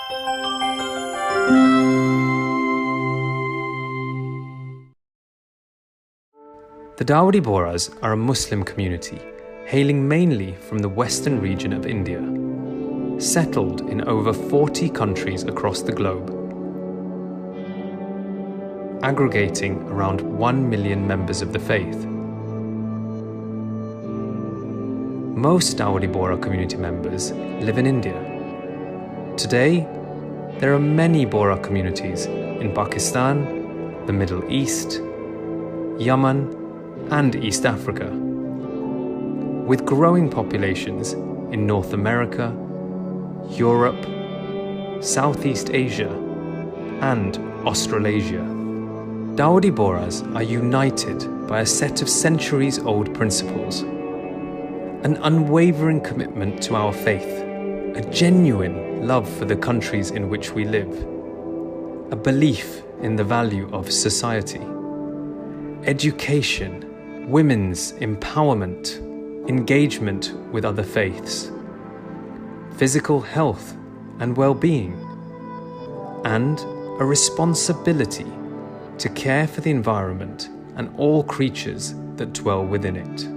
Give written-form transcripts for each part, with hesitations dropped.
The Dawoodi Bohras are a Muslim community hailing mainly from the western region of India, settled in over 40 countries across the globe, aggregating around 1 million members of the faith. Most Dawoodi Bohra community members live in India. Today, there are many Bohra communities in Pakistan, the Middle East, Yemen, and East Africa, with growing populations in North America, Europe, Southeast Asia, and Australasia. Dawoodi Bohras are united by a set of centuries-old principles, an unwavering commitment to our faith, a genuine love for the countries in which we live, a belief in the value of society, education, women's empowerment, engagement with other faiths, physical health and well-being, and a responsibility to care for the environment and all creatures that dwell within it.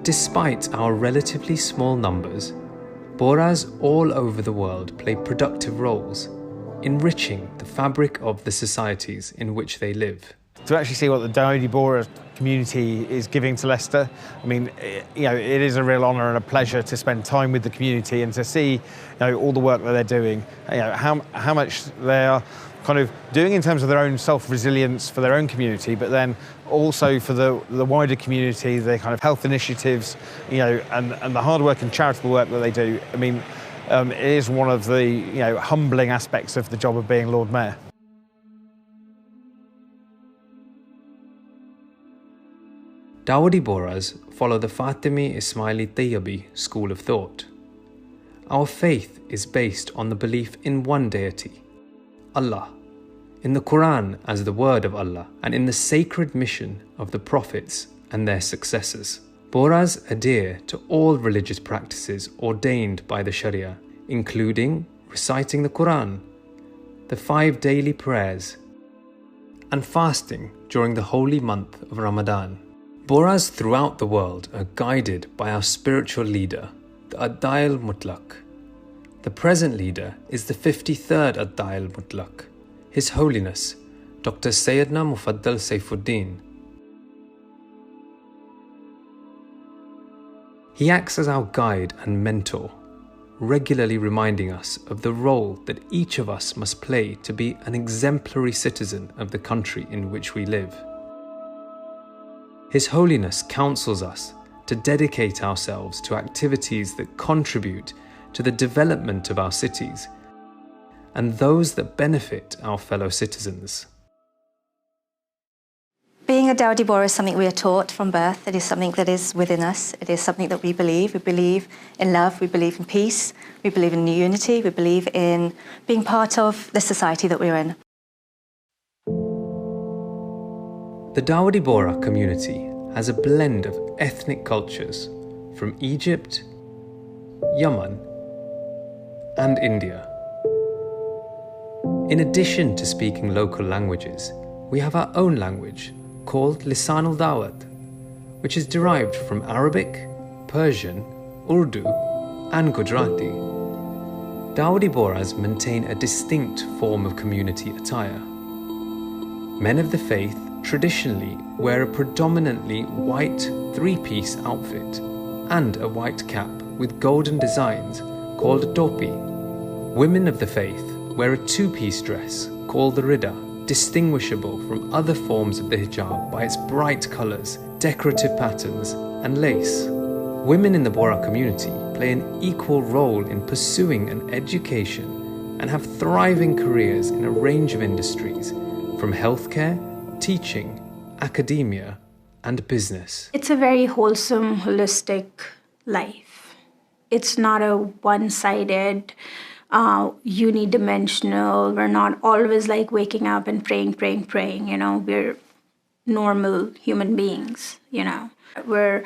Despite our relatively small numbers, Bohras all over the world play productive roles, enriching the fabric of the societies in which they live. To actually see what the Dawoodi Bohra community is giving to Leicester, I mean, it is a real honour and a pleasure to spend time with the community and to see, all the work that they're doing, how much they are kind of doing in terms of their own self-resilience for their own community, but then also for the wider community, their kind of health initiatives, and the hard work and charitable work that they do. I mean, it is one of the, humbling aspects of the job of being Lord Mayor. Dawoodi Bohras follow the Fatimi Ismaili Tayyibi school of thought. Our faith is based on the belief in one deity, Allah, in the Quran as the word of Allah, and in the sacred mission of the prophets and their successors. Bohras adhere to all religious practices ordained by the Sharia, including reciting the Quran, the 5 daily prayers, and fasting during the holy month of Ramadan. Bohras throughout the world are guided by our spiritual leader, the Adai al-Mutlaq. The present leader is the 53rd Adai al-Mutlaq, His Holiness, Dr. Sayyidina Mufaddal Saifuddin. He acts as our guide and mentor, regularly reminding us of the role that each of us must play to be an exemplary citizen of the country in which we live. His Holiness counsels us to dedicate ourselves to activities that contribute to the development of our cities and those that benefit our fellow citizens. Being a Dawoodi Bohra is something we are taught from birth. It is something that is within us. It is something that we believe. We believe in love, we believe in peace, we believe in unity, we believe in being part of the society that we're in. The Dawoodi Bohra community has a blend of ethnic cultures from Egypt, Yemen, and India. In addition to speaking local languages, we have our own language called Lisan al-Dawat, which is derived from Arabic, Persian, Urdu, and Gujarati. Dawoodi Bohras maintain a distinct form of community attire. Men of the faith traditionally wear a predominantly white 3-piece outfit and a white cap with golden designs called a topi. Women of the faith wear a 2-piece dress called the Rida, distinguishable from other forms of the hijab by its bright colours, decorative patterns, and lace. Women in the Bohra community play an equal role in pursuing an education and have thriving careers in a range of industries, from healthcare, teaching, academia, and business. It's a very wholesome, holistic life. It's not a one-sided, unidimensional. We're not always like waking up and praying. We're normal human beings, We're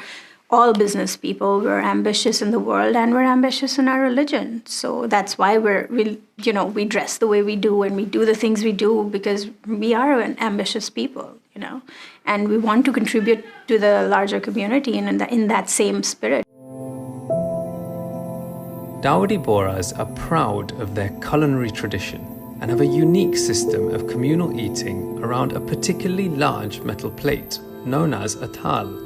all business people, we're ambitious in the world and we're ambitious in our religion. So that's why we dress the way we do and we do the things we do, because we are an ambitious people, and we want to contribute to the larger community and in that same spirit. Dawoodi Bohras are proud of their culinary tradition and have a unique system of communal eating around a particularly large metal plate known as a thal.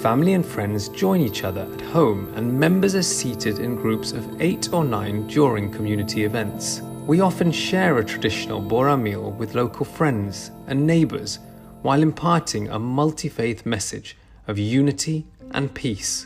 Family and friends join each other at home and members are seated in groups of 8 or 9 during community events. We often share a traditional Bohra meal with local friends and neighbours while imparting a multi-faith message of unity and peace.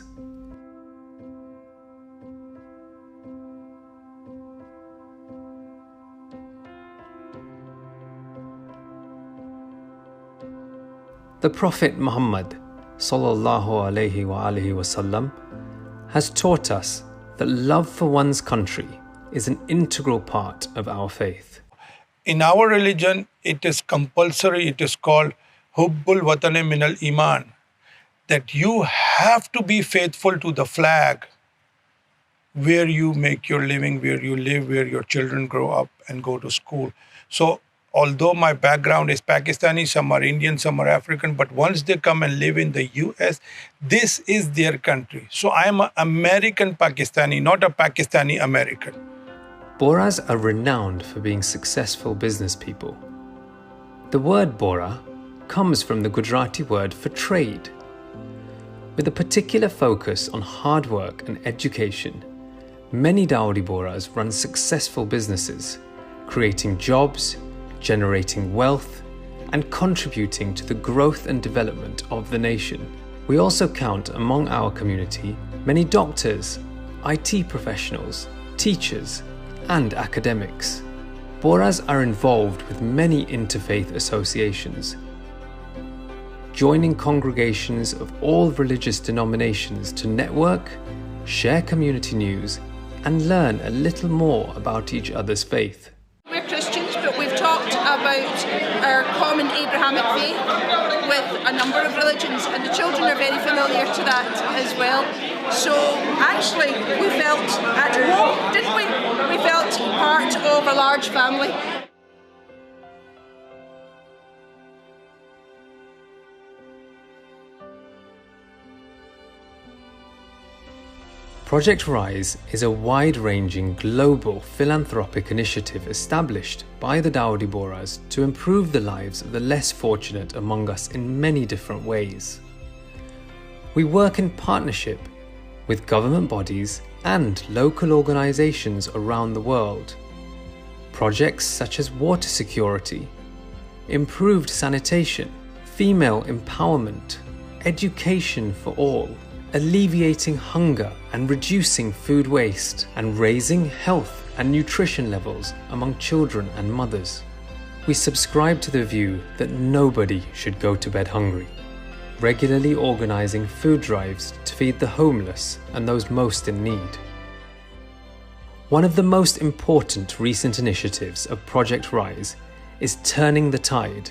The Prophet Muhammad sallallahu alaihi wasallam has taught us that love for one's country is an integral part of our faith. In our religion, it is compulsory, it is called Hubbul Watani Minal Iman, that you have to be faithful to the flag where you make your living, where you live, where your children grow up and go to school. So although my background is Pakistani, some are Indian, some are African, but once they come and live in the US, this is their country. So I am an American Pakistani, not a Pakistani American. Bohras are renowned for being successful business people. The word Bohra comes from the Gujarati word for trade. With a particular focus on hard work and education, many Dawoodi Bohras run successful businesses, creating jobs, generating wealth, and contributing to the growth and development of the nation. We also count among our community many doctors, IT professionals, teachers, and academics. Bohras are involved with many interfaith associations, joining congregations of all religious denominations to network, share community news, and learn a little more about each other's faith. About our common Abrahamic faith with a number of religions, and the children are very familiar to that as well. So actually we felt at home, didn't we? We felt part of a large family. Project Rise is a wide-ranging global philanthropic initiative established by the Dawoodi Bohras to improve the lives of the less fortunate among us in many different ways. We work in partnership with government bodies and local organisations around the world. Projects such as water security, improved sanitation, female empowerment, education for all, alleviating hunger and reducing food waste, and raising health and nutrition levels among children and mothers. We subscribe to the view that nobody should go to bed hungry, regularly organising food drives to feed the homeless and those most in need. One of the most important recent initiatives of Project Rise is Turning the Tide,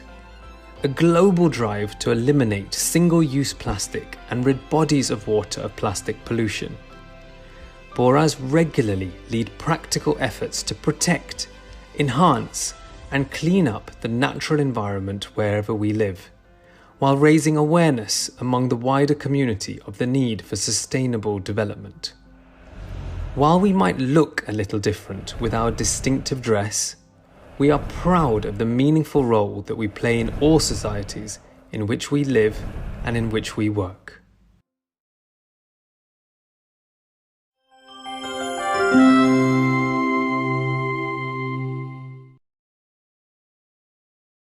a global drive to eliminate single-use plastic and rid bodies of water of plastic pollution. Bohras regularly lead practical efforts to protect, enhance, and clean up the natural environment wherever we live, while raising awareness among the wider community of the need for sustainable development. While we might look a little different with our distinctive dress, we are proud of the meaningful role that we play in all societies in which we live and in which we work.